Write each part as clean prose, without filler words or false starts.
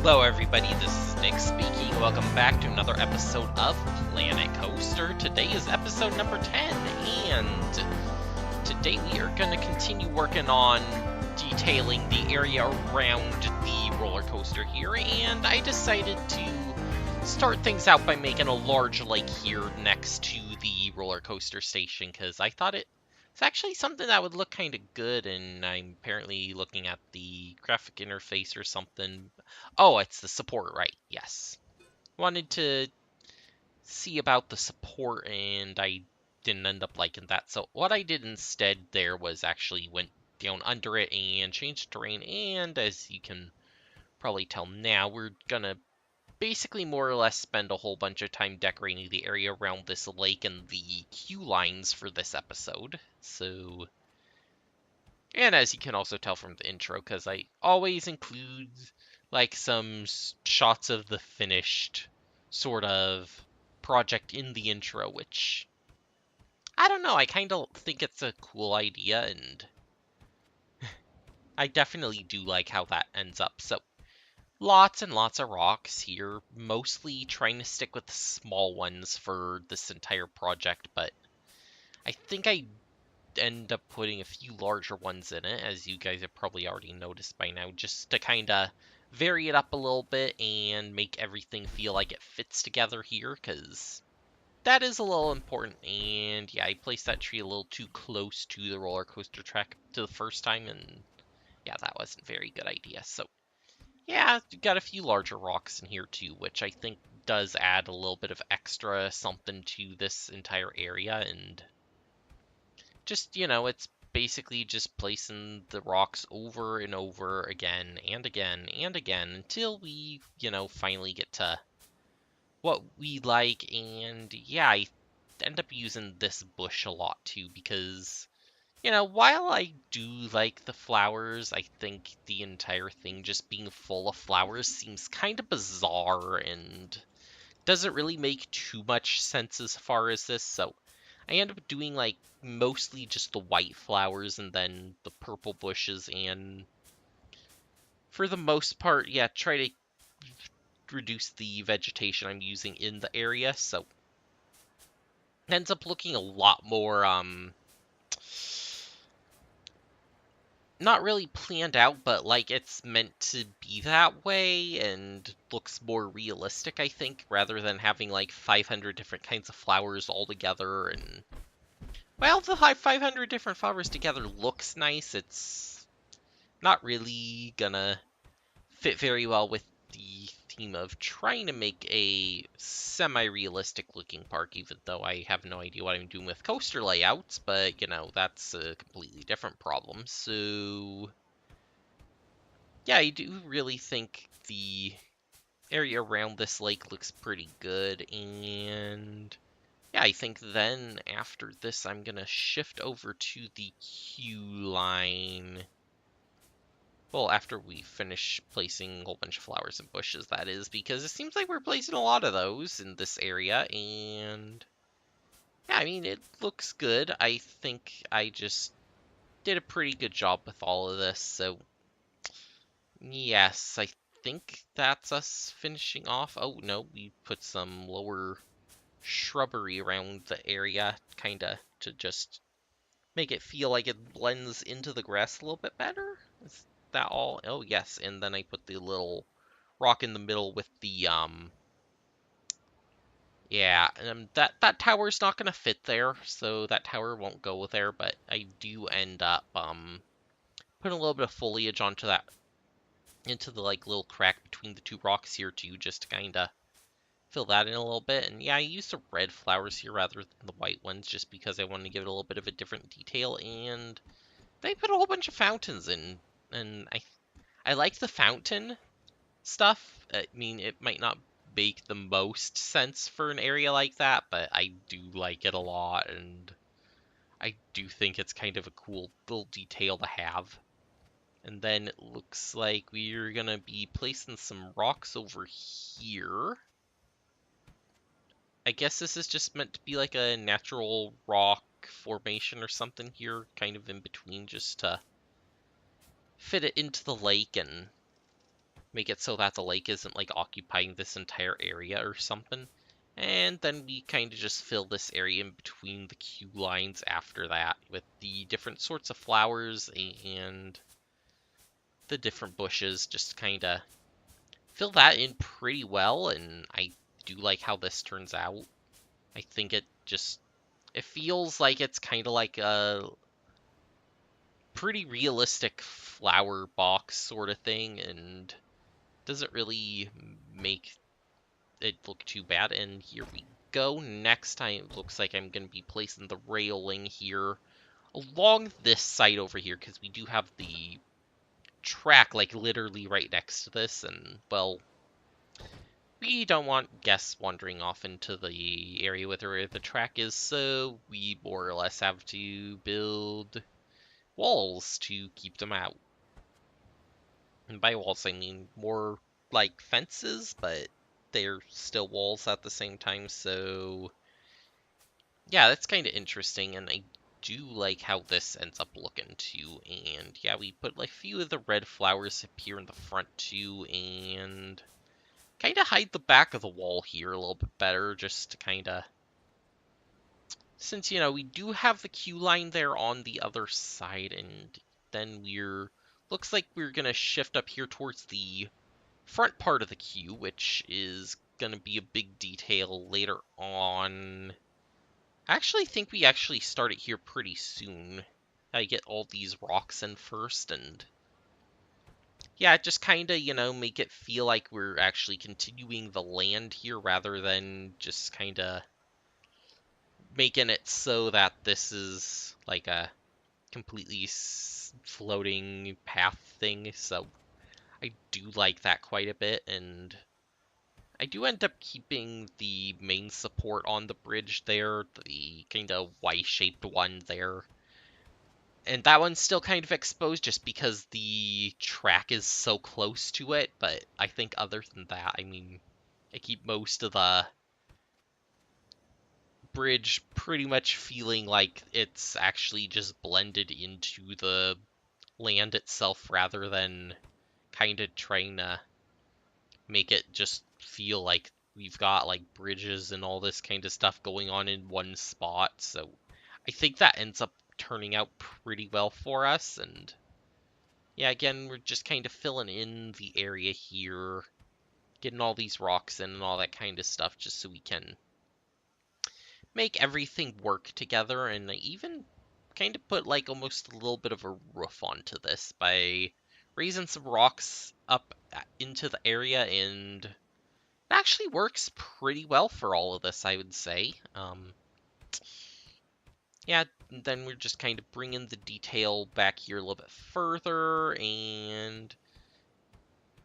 Hello, everybody. This is Nick speaking. Welcome back to another episode of Planet Coaster. Today is episode number 10, and today we are going to continue working on detailing the area around the roller coaster here, and I decided to start things out by making a large lake here next to the roller coaster station, because I thought it's actually something that would look kind of good, and I'm apparently looking at the graphic interface or something. Oh, it's the support, right? Yes. Wanted to see about the support, and I didn't end up liking that. So what I did instead there was actually went down under it and changed terrain. And as you can probably tell now, we're gonna basically more or less spend a whole bunch of time decorating the area around this lake and the queue lines for this episode. So, and as you can also tell from the intro, because I always include like some shots of the finished sort of project in the intro, which I don't know, I kind of think it's a cool idea, and I definitely do like how that ends up. So lots and lots of rocks here, mostly trying to stick with the small ones for this entire project, but I think I end up putting a few larger ones in it, as you guys have probably already noticed by now, just to kind of vary it up a little bit and make everything feel like it fits together here, because that is a little important. And yeah, I placed that tree a little too close to the roller coaster track to the first time, and yeah, that wasn't a very good idea. So yeah, you got a few larger rocks in here too, which I think does add a little bit of extra something to this entire area. And just, it's basically just placing the rocks over and over again and again and again until we, finally get to what we like. And yeah, I end up using this bush a lot too because, while I do like the flowers, I think the entire thing just being full of flowers seems kind of bizarre and doesn't really make too much sense as far as this. So I end up doing like mostly just the white flowers and then the purple bushes, and for the most part, yeah, try to reduce the vegetation I'm using in the area. So it ends up looking a lot more not really planned out, but like it's meant to be that way and looks more realistic, I think, rather than having like 500 different kinds of flowers all together. And well, the 500 different flowers together looks nice. It's not really gonna fit very well with the theme of trying to make a semi-realistic looking park, even though I have no idea what I'm doing with coaster layouts, but that's a completely different problem. So yeah, I do really think the area around this lake looks pretty good, and yeah, I think then after this I'm gonna shift over to the queue line. Well, after we finish placing a whole bunch of flowers and bushes, that is, because it seems like we're placing a lot of those in this area, and yeah, I mean, it looks good. I think I just did a pretty good job with all of this, so yes, I think that's us finishing off. Oh, no, we put some lower shrubbery around the area, kinda, to just make it feel like it blends into the grass a little bit better. Is that all? Oh, yes, and then I put the little rock in the middle with the, yeah, that tower's not gonna fit there, so that tower won't go there, but I do end up, putting a little bit of foliage onto that, into the, like, little crack between the two rocks here, too, just to kinda fill that in a little bit. And yeah, I used the red flowers here rather than the white ones just because I wanted to give it a little bit of a different detail. And they put a whole bunch of fountains in, and I like the fountain stuff. I mean, it might not make the most sense for an area like that, but I do like it a lot, and I do think it's kind of a cool little detail to have. And then it looks like we're gonna be placing some rocks over here. I guess this is just meant to be like a natural rock formation or something here, kind of in between, just to fit it into the lake. And make it so that the lake isn't like occupying this entire area or something. And then we kind of just fill this area in between the queue lines after that with the different sorts of flowers and the different bushes. Just kind of fill that in pretty well, and I do like how this turns out. I think it feels like it's kind of like a pretty realistic flower box sort of thing, and doesn't really make it look too bad. And here we go. Next time, it looks like I'm going to be placing the railing here along this side over here, because we do have the track like literally right next to this, and well, we don't want guests wandering off into the area where the track is, so we more or less have to build walls to keep them out. And by walls, I mean more like fences, but they're still walls at the same time, so yeah, that's kind of interesting, and I do like how this ends up looking too. And yeah, we put like a few of the red flowers up here in the front too, and kind of hide the back of the wall here a little bit better, just to kind of, since, we do have the queue line there on the other side, and then looks like we're going to shift up here towards the front part of the queue, which is going to be a big detail later on. I actually think we actually start it here pretty soon. I get all these rocks in first, and yeah, just kind of, make it feel like we're actually continuing the land here rather than just kind of making it so that this is like a completely floating path thing. So I do like that quite a bit, and I do end up keeping the main support on the bridge there, the kind of Y-shaped one there. And that one's still kind of exposed just because the track is so close to it, but I think other than that, I mean, I keep most of the bridge pretty much feeling like it's actually just blended into the land itself rather than kind of trying to make it just feel like we've got like bridges and all this kind of stuff going on in one spot. So I think that ends up turning out pretty well for us. And yeah, again, we're just kind of filling in the area here, getting all these rocks in and all that kind of stuff just so we can make everything work together. And I even kind of put like almost a little bit of a roof onto this by raising some rocks up into the area, and it actually works pretty well for all of this, I would say. Yeah, then we're just kind of bringing the detail back here a little bit further, and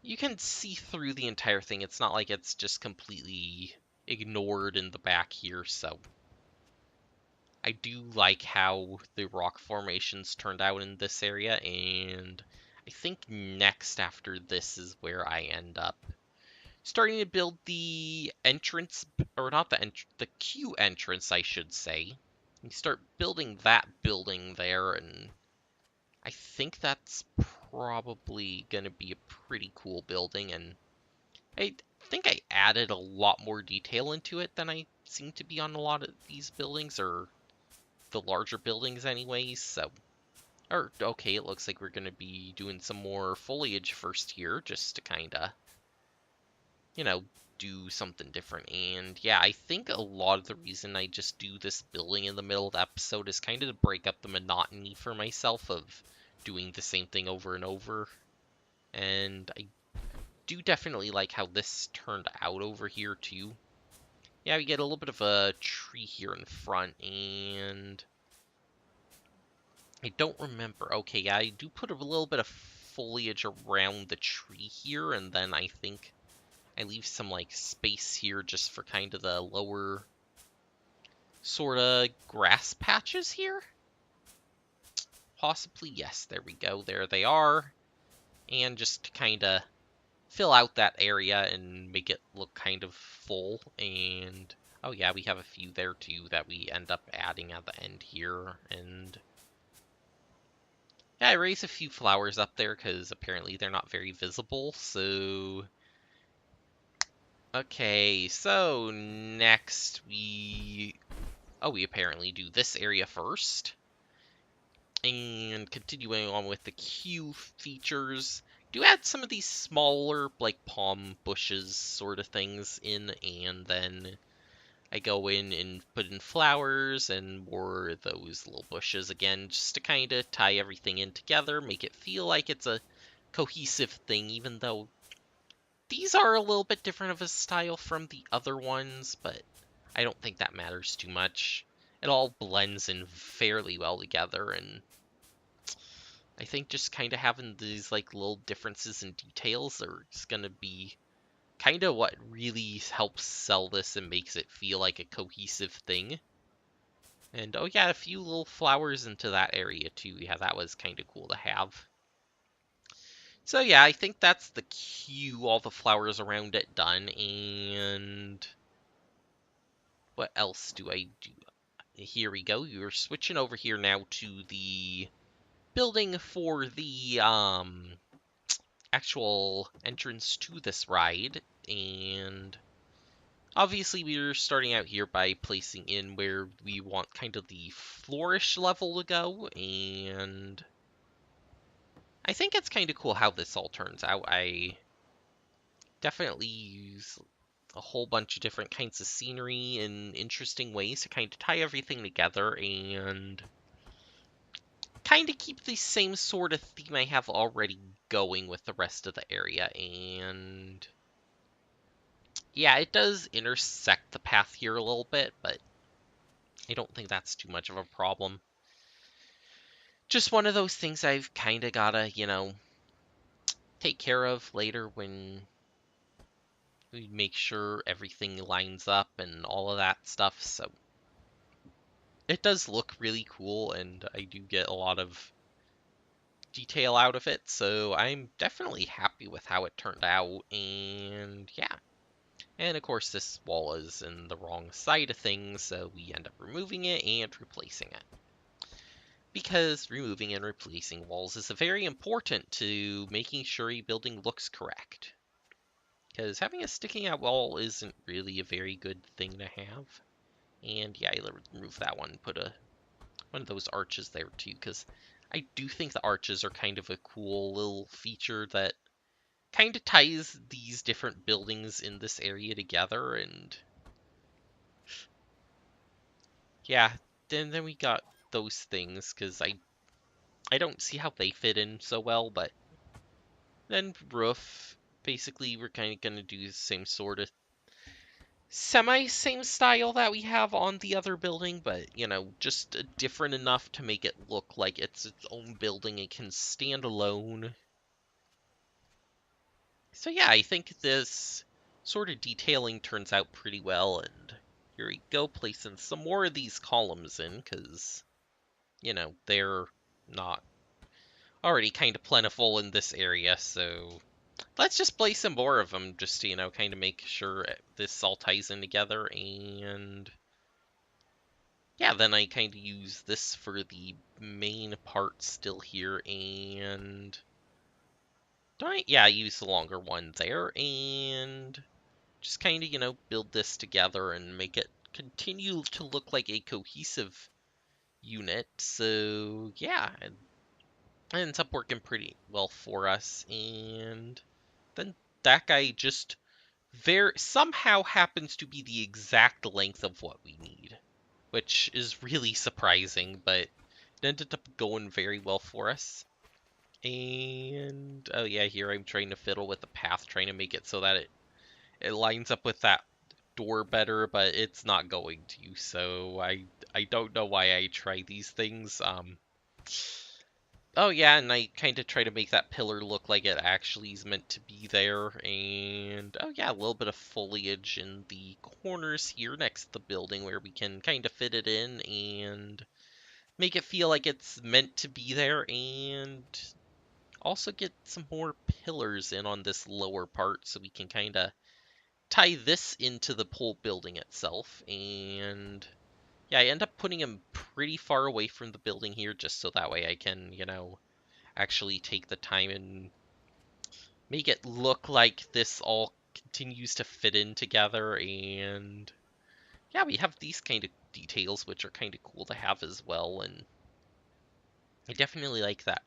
you can see through the entire thing. It's not like it's just completely ignored in the back here, so I do like how the rock formations turned out in this area, and I think next after this is where I end up starting to build the entrance, or not the queue entrance, I should say. You start building that building there, and I think that's probably going to be a pretty cool building, and I think I added a lot more detail into it than I seem to be on a lot of these buildings, or the larger buildings anyways, so... Or, okay, it looks like we're going to be doing some more foliage first here, just to kind of, do something different. And yeah, I think a lot of the reason I just do this building in the middle of the episode is kind of to break up the monotony for myself of doing the same thing over and over. And I do definitely like how this turned out over here too. Yeah, we get a little bit of a tree here in front, and I don't remember. Okay, yeah, I do put a little bit of foliage around the tree here, and then I think I leave some, like, space here just for kind of the lower sort of grass patches here? Possibly, yes, there we go. There they are. And just to kind of fill out that area and make it look kind of full. And, oh yeah, we have a few there too that we end up adding at the end here. And Yeah, I raise a few flowers up there because apparently they're not very visible, so... Okay, so next we... Oh, we apparently do this area first. And continuing on with the queue features, do add some of these smaller, like, palm bushes sort of things in, and then I go in and put in flowers and more of those little bushes again, just to kind of tie everything in together, make it feel like it's a cohesive thing, even though these are a little bit different of a style from the other ones, but I don't think that matters too much. It all blends in fairly well together, and I think just kind of having these like little differences in details are just gonna be kind of what really helps sell this and makes it feel like a cohesive thing. And oh yeah, a few little flowers into that area too. Yeah, that was kind of cool to have. So yeah, I think that's the queue, all the flowers around it done. And what else do I do? Here we go. You're switching over here now to the building for the actual entrance to this ride. And obviously we're starting out here by placing in where we want kind of the flourish level to go, and I think it's kind of cool how this all turns out. I definitely use a whole bunch of different kinds of scenery in interesting ways to kind of tie everything together and kind of keep the same sort of theme I have already going with the rest of the area. And yeah, it does intersect the path here a little bit, but I don't think that's too much of a problem. Just one of those things I've kind of gotta, take care of later when we make sure everything lines up and all of that stuff. So it does look really cool, and I do get a lot of detail out of it. So I'm definitely happy with how it turned out. And yeah. And of course, this wall is in the wrong side of things, so we end up removing it and replacing it. Because removing and replacing walls is very important to making sure a building looks correct. Because having a sticking out wall isn't really a very good thing to have. And yeah, I remove that one, put one of those arches there too, because I do think the arches are kind of a cool little feature that kind of ties these different buildings in this area together. And yeah, then we got those things, because I don't see how they fit in so well, but then roof, basically we're kind of going to do the same sort of semi-same style that we have on the other building, but, just different enough to make it look like it's its own building. It can stand alone. So yeah, I think this sort of detailing turns out pretty well, and here we go, placing some more of these columns in, because, they're not already kind of plentiful in this area, so let's just place some more of them, just to, kind of make sure this all ties in together. And yeah, then I kind of use this for the main part still here, and don't I? Yeah, I use the longer one there, and just kind of, build this together and make it continue to look like a cohesive unit. So yeah, it ends up working pretty well for us. And then that guy just somehow happens to be the exact length of what we need, which is really surprising, but it ended up going very well for us. And oh yeah, here I'm trying to fiddle with the path, trying to make it so that it lines up with that door better, but it's not going to. So I don't know why I try these things. Oh yeah, and I kind of try to make that pillar look like it actually is meant to be there. And oh yeah, a little bit of foliage in the corners here next to the building where we can kind of fit it in and make it feel like it's meant to be there. And also get some more pillars in on this lower part so we can kind of tie this into the pole building itself. And yeah, I end up putting him pretty far away from the building here just so that way I can, actually take the time and make it look like this all continues to fit in together. And yeah, we have these kind of details, which are kind of cool to have as well. And I definitely like that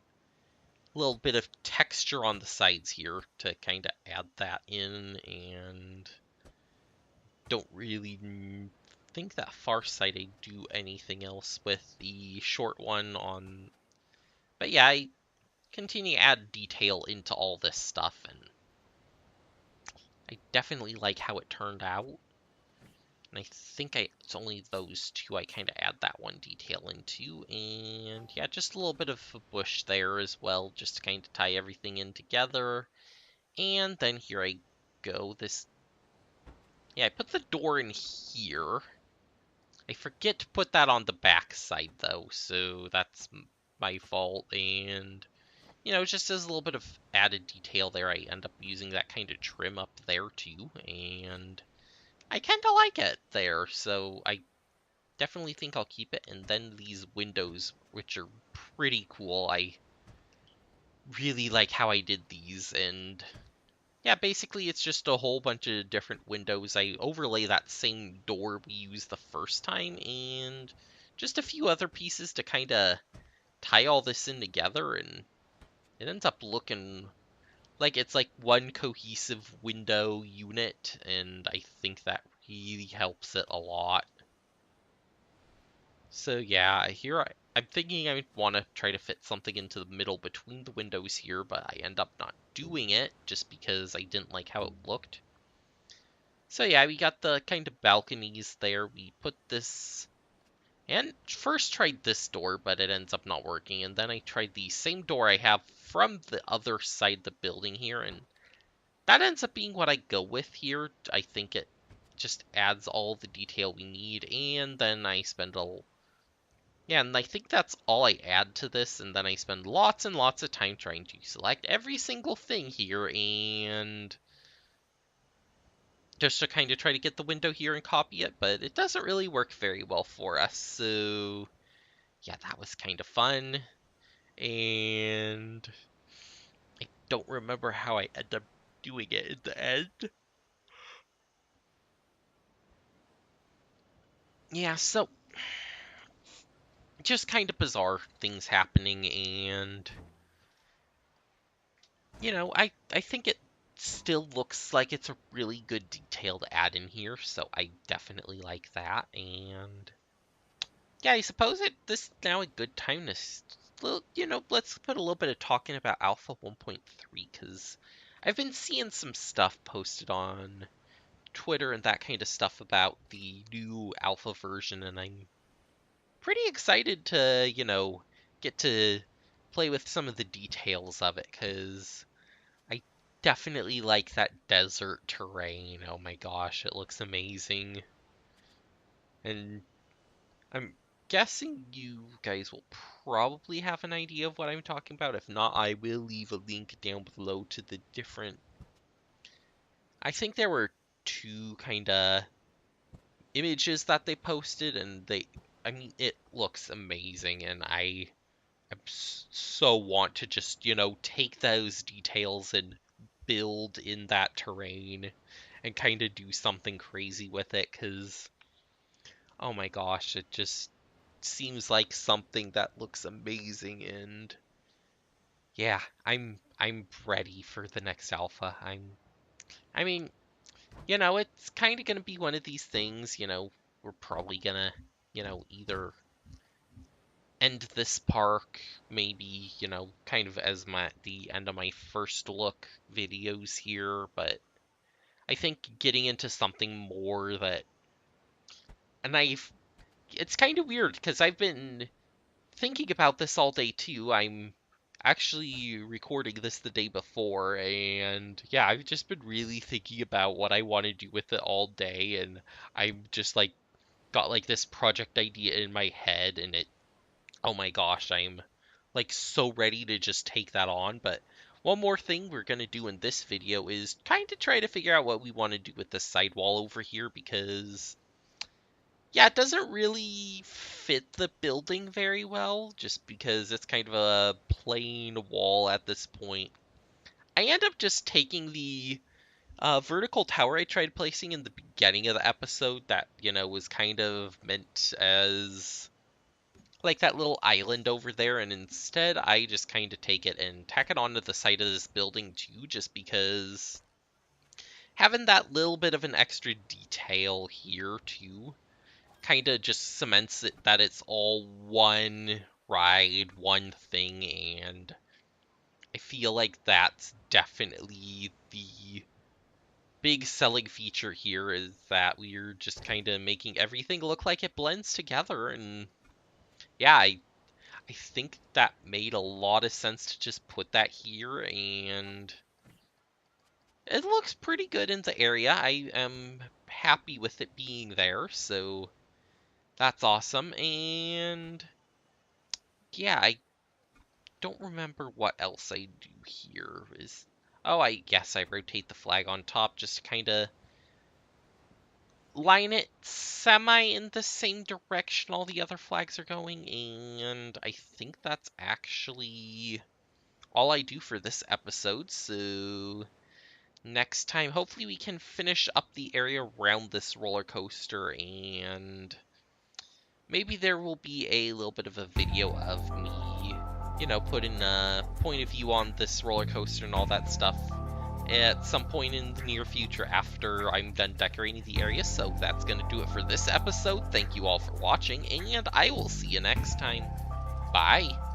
little bit of texture on the sides here to kind of add that in. And don't really think that far side I do anything else with the short one on. But yeah, I continue to add detail into all this stuff, and I definitely like how it turned out. And I think it's only those two I kind of add that one detail into. And yeah, just a little bit of a bush there as well, just to kind of tie everything in together. And then here I go. Yeah, I put the door in here. I forget to put that on the back side though, so that's my fault. And just as a little bit of added detail there, I end up using that kind of trim up there too, and I kind of like it there, so I definitely think I'll keep it. And then these windows, which are pretty cool, I really like how I did these. And yeah, basically it's just a whole bunch of different windows. I overlay that same door we used the first time, and just a few other pieces to kind of tie all this in together, and it ends up looking like it's like one cohesive window unit, and I think that really helps it a lot. So yeah, I'm thinking I want to try to fit something into the middle between the windows here, but I end up not doing it just because I didn't like how it looked. So yeah, we got the kind of balconies there. We put this, and first tried this door, but it ends up not working. And then I tried the same door I have from the other side of the building here, and that ends up being what I go with here. I think it just adds all the detail we need, and then I spend yeah, and I think that's all I add to this, and then I spend lots and lots of time trying to select every single thing here, and just to kind of try to get the window here and copy it, but it doesn't really work very well for us, so yeah, that was kind of fun, and I don't remember how I end up doing it in the end. Yeah, so just kind of bizarre things happening, and I think it still looks like it's a really good detail to add in here, so I definitely like that. And yeah, I suppose this now a good time to let's put a little bit of talking about Alpha 1.3, because I've been seeing some stuff posted on Twitter and that kind of stuff about the new alpha version, and I'm pretty excited to, get to play with some of the details of it, because I definitely like that desert terrain. Oh my gosh, it looks amazing. And I'm guessing you guys will probably have an idea of what I'm talking about. If not, I will leave a link down below to the different. I think there were two kind of images that they posted, and I mean, it looks amazing, and so want to just, take those details and build in that terrain and kind of do something crazy with it, because, oh my gosh, it just seems like something that looks amazing. And yeah, I'm ready for the next alpha. I mean, it's kind of going to be one of these things, we're probably going to, either end this park, maybe, kind of as the end of my first look videos here, but I think getting into something more that, and it's kind of weird because I've been thinking about this all day too. I'm actually recording this the day before, and yeah, I've just been really thinking about what I want to do with it all day, and I'm just like got like this project idea in my head, and oh my gosh, I'm like so ready to just take that on. But one more thing we're going to do in this video is kind of try to figure out what we want to do with this sidewall over here, because Yeah, it doesn't really fit the building very well, just because it's kind of a plain wall at this point. I end up just taking the vertical tower I tried placing in the beginning of the episode that, was kind of meant as like that little island over there, and instead I just kind of take it and tack it onto the side of this building too, just because having that little bit of an extra detail here too kind of just cements it that it's all one ride, one thing, and I feel like that's definitely the big selling feature here is that we're just kind of making everything look like it blends together. And yeah, I think that made a lot of sense to just put that here, and it looks pretty good in the area. I am happy with it being there, so that's awesome. And yeah, I don't remember what else I do here. Oh, I guess I rotate the flag on top just to kind of line it semi in the same direction all the other flags are going, and I think that's actually all I do for this episode. So next time, hopefully we can finish up the area around this roller coaster, and maybe there will be a little bit of a video of me, putting a point of view on this roller coaster and all that stuff at some point in the near future after I'm done decorating the area. So that's going to do it for this episode. Thank you all for watching, and I will see you next time. Bye!